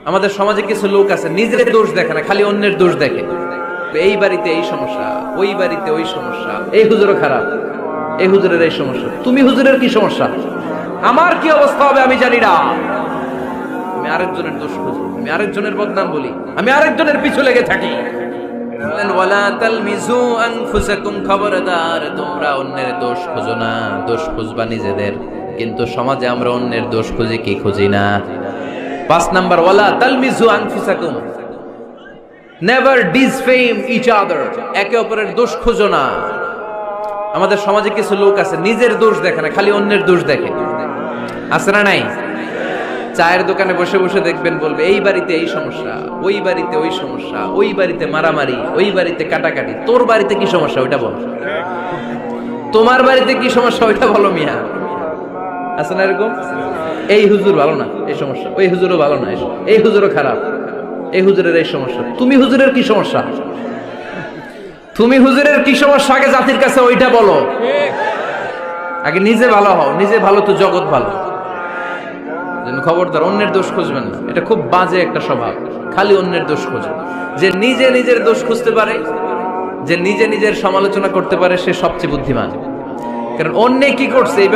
আমাদের সমাজে কিছু লোক আছে নিজের দোষ দেখে না, খালি অন্যের দোষ দেখে। এই বাড়িতে এই সমস্যা, ওই বাড়িতে ওই সমস্যা, এই হুজুরও খারাপ, এই হুজুরের এই সমস্যা। তুমি হুজুরের কি সমস্যা? আমার কি অবস্থা হবে আমি জানি না। আমি আরেকজনের দোষ খুঁজি, আমি আরেকজনের বদনাম বলি, আমি আরেকজনের পিছু লেগে থাকি। ওয়ালা তালমিজু আনফুসাকুম, খবরদার তোমরা অন্যের দোষ খুঁজো না, দোষ খুঁজবা নিজেদের। কিন্তু সমাজে আমরা অন্যের দোষ খুঁজি কি খুঁজি না? 5 নাম্বার, ওয়ালা তালমিজু আনফুসাকুম, নেভার ডিসফেম ইচ আদার, একে অপরের দোষ খুঁজো না। আমাদের সমাজে কিছু লোক আছে নিজের দোষ দেখে না, খালি অন্যের দোষ দেখে। আছে না নাই? চায়ের দোকানে বসে বসে দেখবেন বলবে এই বাড়িতে এই সমস্যা, ওই বাড়িতে ওই সমস্যা, ওই বাড়িতে মারামারি, ওই বাড়িতে কাটাকাটি। তোর বাড়িতে কি সমস্যা ওইটা বল, তোমার বাড়িতে কি সমস্যা ওইটা বলো মিয়া। আছে না এরকম? এই হুজুর ভালো না, এই সমস্যা, ওই হুজুরও ভালো না, এই হুজুরও খারাপ, এই হুজুরের এই সমস্যা। তুমি হুজুরের কি সমস্যা? তুমি হুজুরের কি সমস্যা আগে জাতির কাছে ওইটা বলো। আগে নিজে ভালো হও, নিজে ভালো তো জগৎ ভালো। খবরদার অন্যের দোষ খুঁজবেন না, এটা খুব বাজে একটা স্বভাব। খালি অন্যের দোষ খোঁজে। যে নিজে নিজের দোষ খুঁজতে পারে, যে নিজে নিজের সমালোচনা করতে পারে, সে সবচেয়ে বুদ্ধিমান। কারণ অন্যে কি করছে এই